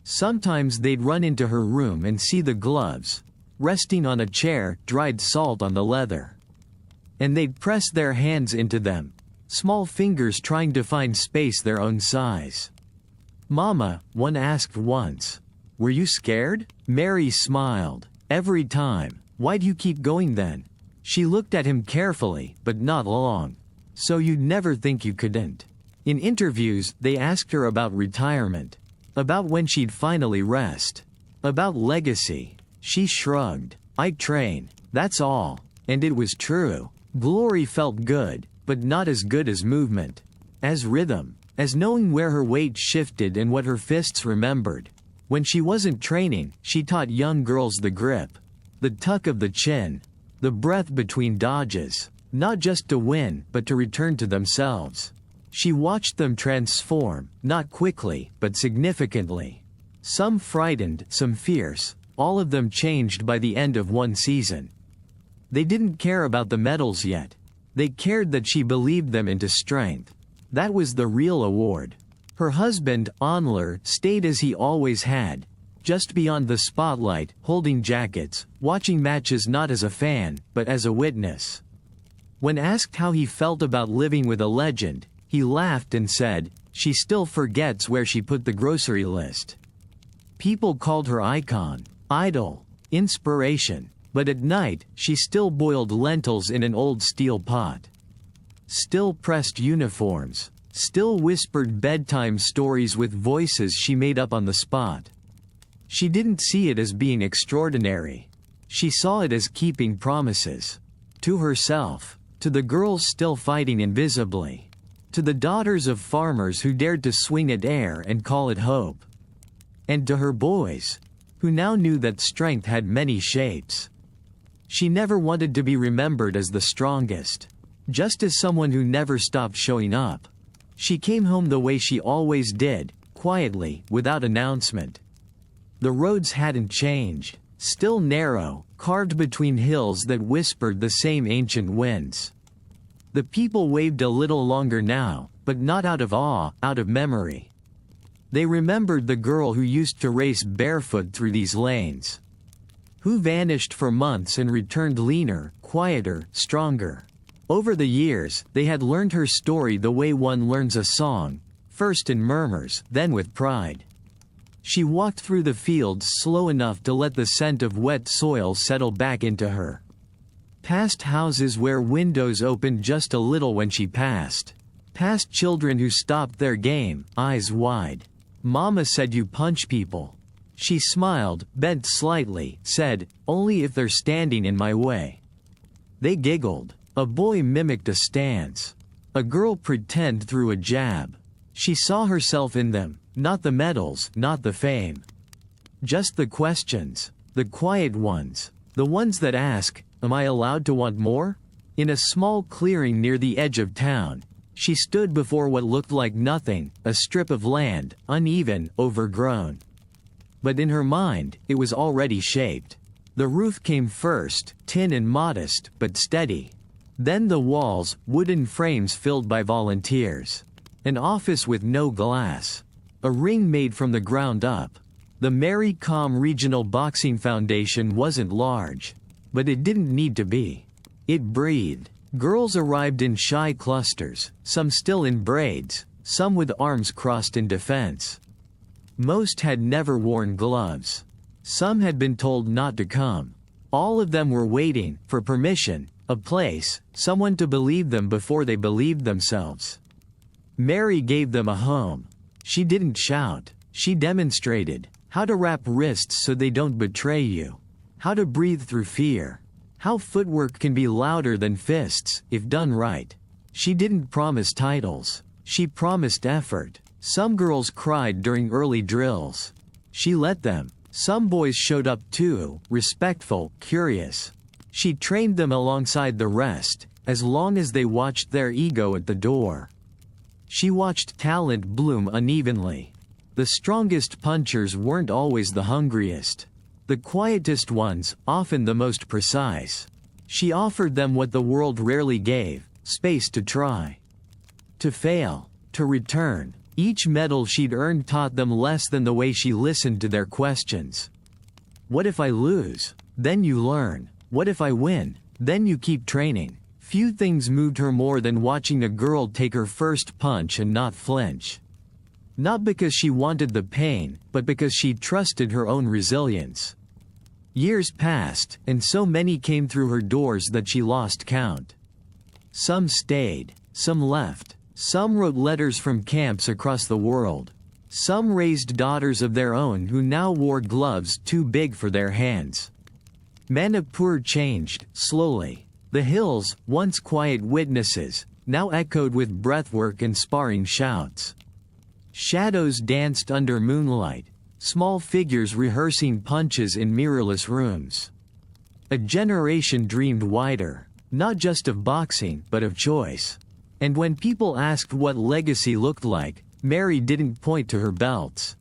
Sometimes they'd run into her room and see the gloves, resting on a chair, dried salt on the leather. And they'd press their hands into them, small fingers trying to find space their own size. "Mama," one asked once, "were you scared?" Mary smiled. "Every time." "Why'd you keep going then?" She looked at him carefully, but not long. "So you'd never think you couldn't." In interviews, they asked her about retirement. About when she'd finally rest. About legacy. She shrugged. "I train. That's all." And it was true. Glory felt good, but not as good as movement. As rhythm. As knowing where her weight shifted and what her fists remembered. When she wasn't training, she taught young girls the grip. The tuck of the chin. The breath between dodges. Not just to win, but to return to themselves. She watched them transform, not quickly, but significantly. Some frightened, some fierce, all of them changed by the end of one season. They didn't care about the medals yet. They cared that she believed them into strength. That was the real award. Her husband, Onler, stayed as he always had, just beyond the spotlight, holding jackets, watching matches not as a fan, but as a witness. When asked how he felt about living with a legend, he laughed and said, "She still forgets where she put the grocery list." People called her icon, idol, inspiration, but at night, she still boiled lentils in an old steel pot. Still pressed uniforms, still whispered bedtime stories with voices she made up on the spot. She didn't see it as being extraordinary. She saw it as keeping promises. To herself, to the girls still fighting invisibly, to the daughters of farmers who dared to swing at air and call it hope. And to her boys, who now knew that strength had many shapes. She never wanted to be remembered as the strongest. Just as someone who never stopped showing up. She came home the way she always did, quietly, without announcement. The roads hadn't changed, still narrow, carved between hills that whispered the same ancient winds. The people waved a little longer now, but not out of awe, out of memory. They remembered the girl who used to race barefoot through these lanes. Who vanished for months and returned leaner, quieter, stronger. Over the years, they had learned her story the way one learns a song, first in murmurs, then with pride. She walked through the fields slow enough to let the scent of wet soil settle back into her. Past houses where windows opened just a little when she passed. Past children who stopped their game, eyes wide. Mama said you punch people. She smiled, bent slightly, said, only if they're standing in my way. They giggled. A boy mimicked a stance. A girl pretended through a jab. She saw herself in them, not the medals, not the fame. Just the questions, the quiet ones, the ones that ask, am I allowed to want more? In a small clearing near the edge of town, she stood before what looked like nothing, a strip of land, uneven, overgrown. But in her mind, it was already shaped. The roof came first, tin and modest, but steady. Then the walls, wooden frames filled by volunteers. An office with no glass. A ring made from the ground up. The Mary Com Regional Boxing Foundation wasn't large. But it didn't need to be. It breathed. Girls arrived in shy clusters, some still in braids, some with arms crossed in defense. Most had never worn gloves. Some had been told not to come. All of them were waiting for permission, a place, someone to believe them before they believed themselves. Mary gave them a home. She didn't shout. She demonstrated how to wrap wrists so they don't betray you. How to breathe through fear. How footwork can be louder than fists, if done right. She didn't promise titles. She promised effort. Some girls cried during early drills. She let them. Some boys showed up too, respectful, curious. She trained them alongside the rest, as long as they watched their ego at the door. She watched talent bloom unevenly. The strongest punchers weren't always the hungriest. The quietest ones, often the most precise. She offered them what the world rarely gave, space to try. To fail. To return. Each medal she'd earned taught them less than the way she listened to their questions. What if I lose? Then you learn. What if I win? Then you keep training. Few things moved her more than watching a girl take her first punch and not flinch. Not because she wanted the pain, but because she trusted her own resilience. Years passed, and so many came through her doors that she lost count. Some stayed, some left, some wrote letters from camps across the world. Some raised daughters of their own who now wore gloves too big for their hands. Manipur changed, slowly. The hills, once quiet witnesses, now echoed with breathwork and sparring shouts. Shadows danced under moonlight, small figures rehearsing punches in mirrorless rooms. A generation dreamed wider, not just of boxing, but of choice. And when people asked what legacy looked like, Mary didn't point to her belts.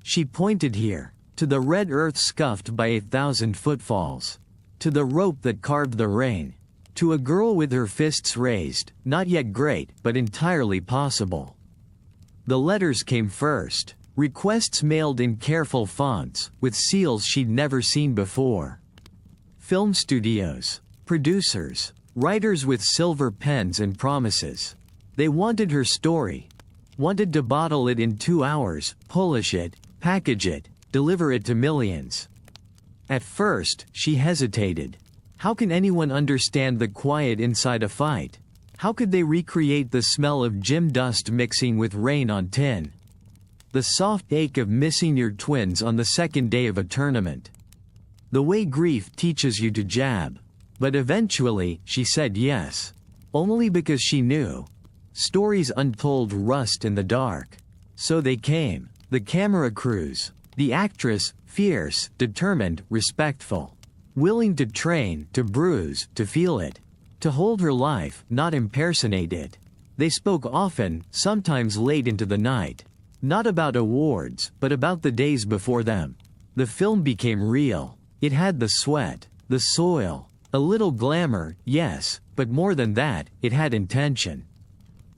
She pointed here, to the red earth scuffed by 1,000 footfalls. To the rope that carved the rain. To a girl with her fists raised, not yet great, but entirely possible. The letters came first, requests mailed in careful fonts, with seals she'd never seen before. Film studios, producers, writers with silver pens and promises. They wanted her story. Wanted to bottle it in 2 hours, polish it, package it, deliver it to millions. At first, she hesitated. How can anyone understand the quiet inside a fight? How could they recreate the smell of gym dust mixing with rain on tin? The soft ache of missing your twins on the second day of a tournament. The way grief teaches you to jab. But eventually, she said yes. Only because she knew. Stories untold rust in the dark. So they came. The camera crews. The actress, fierce, determined, respectful. Willing to train, to bruise, to feel it. To hold her life, not impersonate it. They spoke often, sometimes late into the night. Not about awards, but about the days before them. The film became real. It had the sweat, the soil, a little glamour, yes, but more than that, it had intention.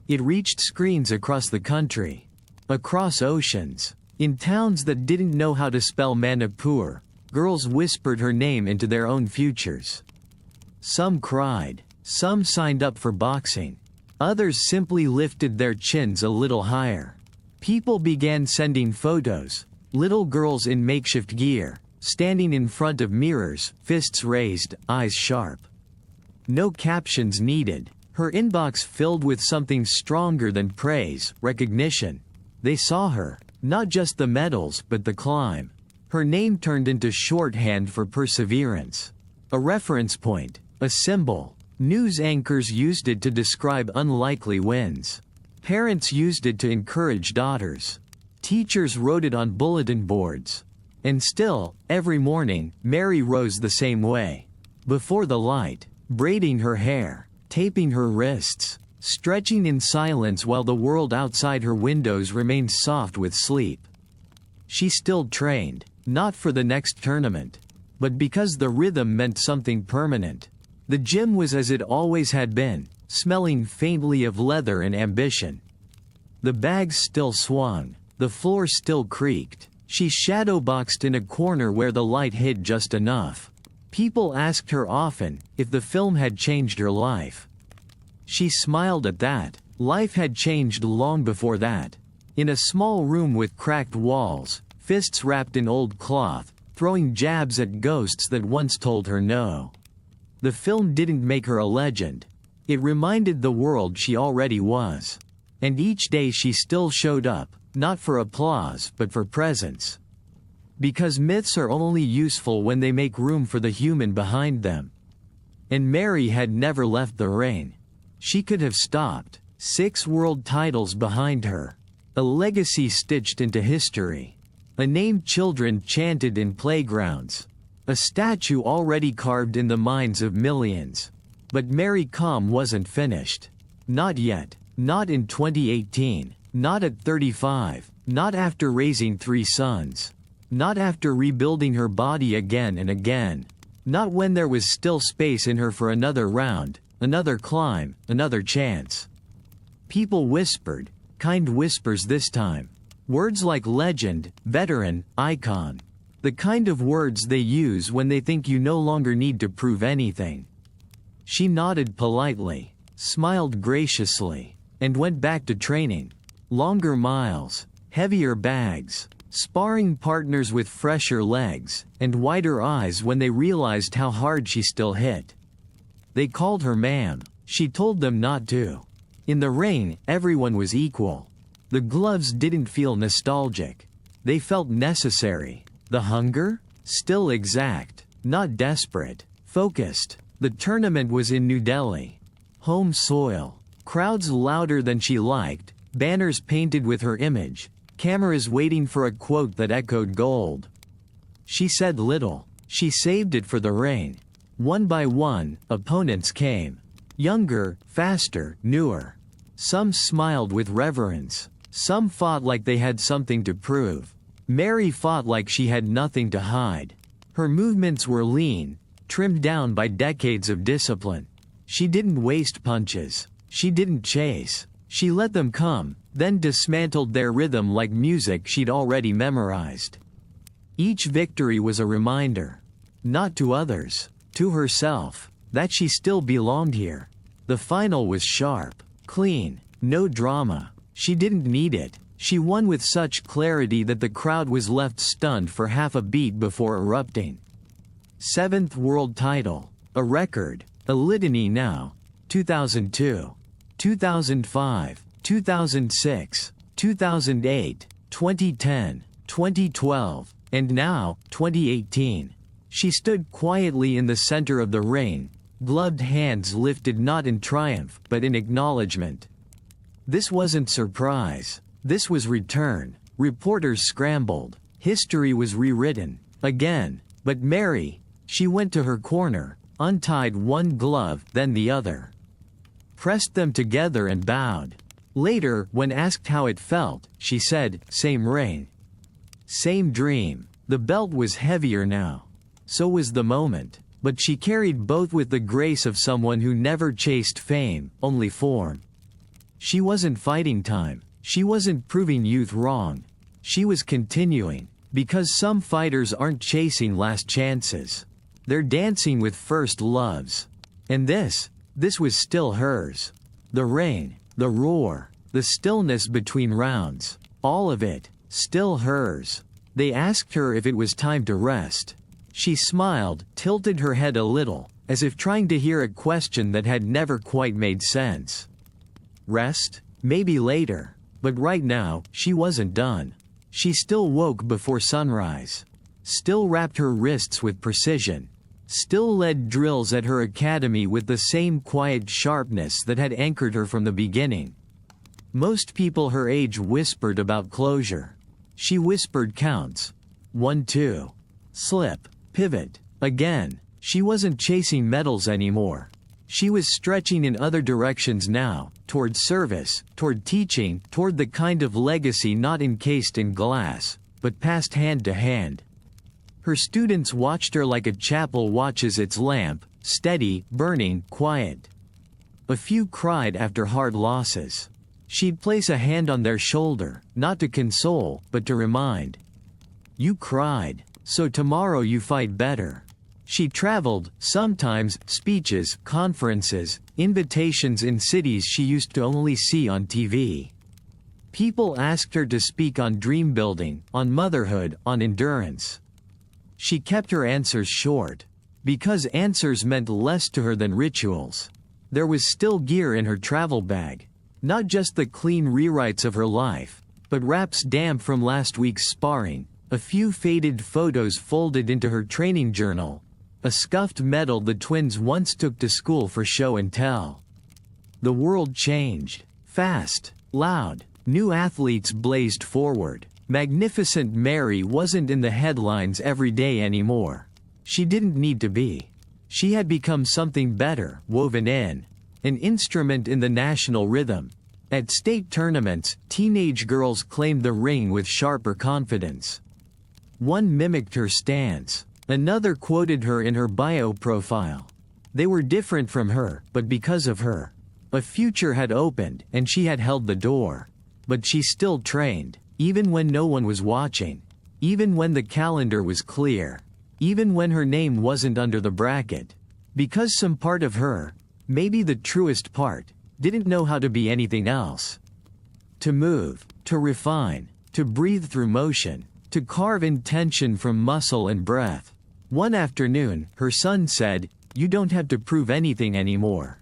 It reached screens across the country, across oceans. In towns that didn't know how to spell Manipur, girls whispered her name into their own futures. Some cried, some signed up for boxing. Others simply lifted their chins a little higher. People began sending photos, little girls in makeshift gear, standing in front of mirrors, fists raised, eyes sharp. No captions needed. Her inbox filled with something stronger than praise, recognition. They saw her, not just the medals but the climb. Her name turned into shorthand for perseverance. A reference point, a symbol. News anchors used it to describe unlikely wins. Parents used it to encourage daughters. Teachers wrote it on bulletin boards. And still, every morning, Mary rose the same way. Before the light, braiding her hair, taping her wrists, stretching in silence while the world outside her windows remained soft with sleep. She still trained, not for the next tournament, but because the rhythm meant something permanent. The gym was as it always had been, smelling faintly of leather and ambition. The bags still swung, the floor still creaked. She shadowboxed in a corner where the light hid just enough. People asked her often if the film had changed her life. She smiled at that. Life had changed long before that. In a small room with cracked walls, fists wrapped in old cloth, throwing jabs at ghosts that once told her no. The film didn't make her a legend. It reminded the world she already was. And each day she still showed up, not for applause but for presence. Because myths are only useful when they make room for the human behind them. And Mary had never left the ring. She could have stopped. 6 world titles behind her. A legacy stitched into history. A name children chanted in playgrounds. A statue already carved in the minds of millions. But Mary Kom wasn't finished. Not yet. Not in 2018. Not at 35. Not after raising 3 sons. Not after rebuilding her body again and again. Not when there was still space in her for another round, another climb, another chance. People whispered, kind whispers this time. Words like legend, veteran, icon. The kind of words they use when they think you no longer need to prove anything. She nodded politely, smiled graciously, and went back to training. Longer miles, heavier bags, sparring partners with fresher legs, and wider eyes when they realized how hard she still hit. They called her ma'am. She told them not to. In the ring, everyone was equal. The gloves didn't feel nostalgic. They felt necessary. The hunger? Still exact. Not desperate. Focused. The tournament was in New Delhi. Home soil. Crowds louder than she liked. Banners painted with her image. Cameras waiting for a quote that echoed gold. She said little. She saved it for the ring. One by one, opponents came. Younger, faster, newer. Some smiled with reverence. Some fought like they had something to prove. Mary fought like she had nothing to hide. Her movements were lean, trimmed down by decades of discipline. She didn't waste punches. She didn't chase. She let them come, then dismantled their rhythm like music she'd already memorized. Each victory was a reminder. Not to others, to herself, that she still belonged here. The final was sharp, clean, no drama. She didn't need it. She won with such clarity that the crowd was left stunned for half a beat before erupting. 7th world title. A record. A litany now. 2002. 2005. 2006. 2008. 2010. 2012. And now, 2018. She stood quietly in the center of the ring, gloved hands lifted not in triumph but in acknowledgement. This wasn't surprise. This was return. Reporters scrambled. History was rewritten. Again. But Mary, she went to her corner, untied one glove, then the other. pressed them together and bowed. Later, when asked how it felt, she said, "Same ring. Same dream." The belt was heavier now. So was the moment. But she carried both with the grace of someone who never chased fame, only form. She wasn't fighting time. She wasn't proving youth wrong. She was continuing. Because some fighters aren't chasing last chances. They're dancing with first loves. And this was still hers. The rain, the roar, the stillness between rounds. All of it, still hers. They asked her if it was time to rest. She smiled, tilted her head a little, as if trying to hear a question that had never quite made sense. Rest? Maybe later. But right now, she wasn't done. She still woke before sunrise. Still wrapped her wrists with precision. Still led drills at her academy with the same quiet sharpness that had anchored her from the beginning. Most people her age whispered about closure. She whispered counts. 1, 2. Slip. Pivot. Again. She wasn't chasing medals anymore. She was stretching in other directions now, toward service, toward teaching, toward the kind of legacy not encased in glass, but passed hand to hand. Her students watched her like a chapel watches its lamp, steady, burning, quiet. A few cried after hard losses. She'd place a hand on their shoulder, not to console, but to remind. You cried, so tomorrow you fight better. She traveled, sometimes, speeches, conferences, invitations in cities she used to only see on TV. People asked her to speak on dream building, on motherhood, on endurance. She kept her answers short. Because answers meant less to her than rituals. There was still gear in her travel bag. Not just the clean rewrites of her life, but wraps damp from last week's sparring, a few faded photos folded into her training journal, a scuffed medal the twins once took to school for show and tell. The world changed. Fast, loud, new athletes blazed forward. Magnificent Mary wasn't in the headlines every day anymore. She didn't need to be. She had become something better, woven in. An instrument in the national rhythm. At state tournaments, teenage girls claimed the ring with sharper confidence. One mimicked her stance. Another quoted her in her bio profile. They were different from her, but because of her. A future had opened, and she had held the door. But she still trained, even when no one was watching. Even when the calendar was clear. Even when her name wasn't under the bracket. Because some part of her, maybe the truest part, didn't know how to be anything else. To move, to refine, to breathe through motion, to carve intention from muscle and breath. One afternoon, her son said, "You don't have to prove anything anymore."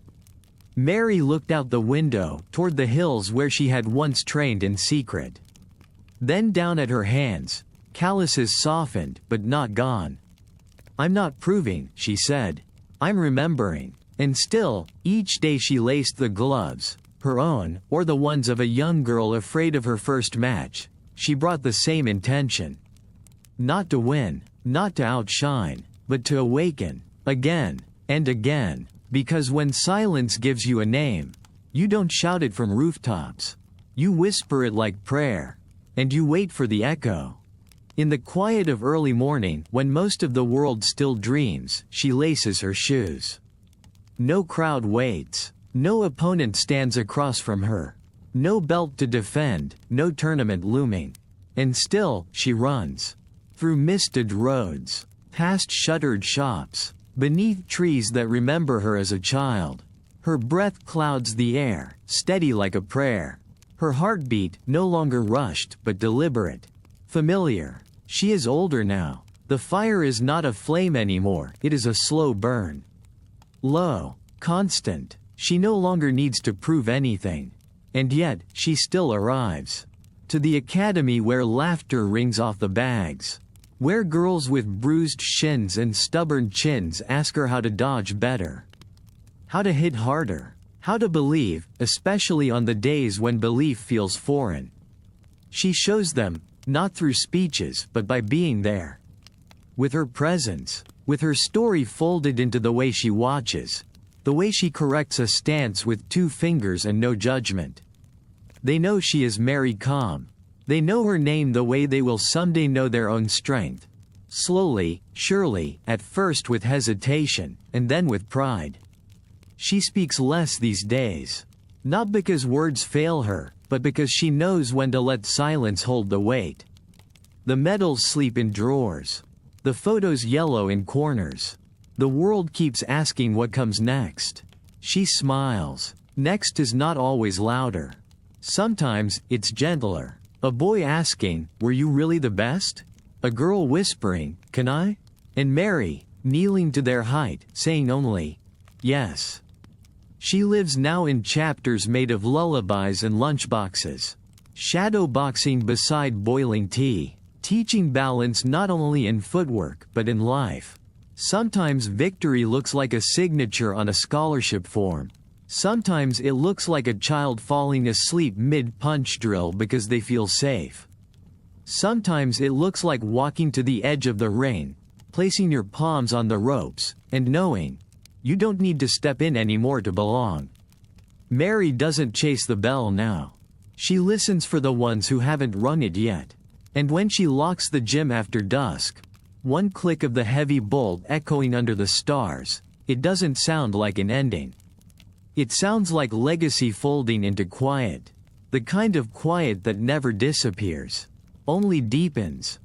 Mary looked out the window, toward the hills where she had once trained in secret. Then down at her hands, calluses softened, but not gone. "I'm not proving," she said. "I'm remembering." And still, each day she laced the gloves, her own, or the ones of a young girl afraid of her first match. She brought the same intention. Not to win, not to outshine, but to awaken, again, and again, because when silence gives you a name, you don't shout it from rooftops. You whisper it like prayer. And you wait for the echo. In the quiet of early morning, when most of the world still dreams, she laces her shoes. No crowd waits. No opponent stands across from her. No belt to defend, no tournament looming. And still, she runs. Through misted roads. Past shuttered shops. Beneath trees that remember her as a child. Her breath clouds the air, steady like a prayer. Her heartbeat, no longer rushed, but deliberate. Familiar. She is older now. The fire is not a flame anymore, it is a slow burn. Low. Constant. She no longer needs to prove anything. And yet, she still arrives. To the academy where laughter rings off the bags. Where girls with bruised shins and stubborn chins ask her how to dodge better. How to hit harder. How to believe, especially on the days when belief feels foreign. She shows them, not through speeches, but by being there. With her presence. With her story folded into the way she watches. The way she corrects a stance with 2 fingers and no judgment. They know she is Mary calm. They know her name the way they will someday know their own strength. Slowly, surely, at first with hesitation, and then with pride. She speaks less these days. Not because words fail her, but because she knows when to let silence hold the weight. The medals sleep in drawers. The photos yellow in corners. The world keeps asking what comes next. She smiles. Next is not always louder. Sometimes, it's gentler. A boy asking, "Were you really the best?" A girl whispering, "Can I?" And Mary, kneeling to their height, saying only, "Yes." She lives now in chapters made of lullabies and lunchboxes. Shadow boxing beside boiling tea. Teaching balance not only in footwork, but in life. Sometimes victory looks like a signature on a scholarship form. Sometimes it looks like a child falling asleep mid-punch drill because they feel safe. Sometimes it looks like walking to the edge of the ring, placing your palms on the ropes, and knowing you don't need to step in anymore to belong. Mary doesn't chase the bell now. She listens for the ones who haven't rung it yet. And when she locks the gym after dusk, one click of the heavy bolt echoing under the stars, it doesn't sound like an ending. It sounds like legacy folding into quiet. The kind of quiet that never disappears, only deepens.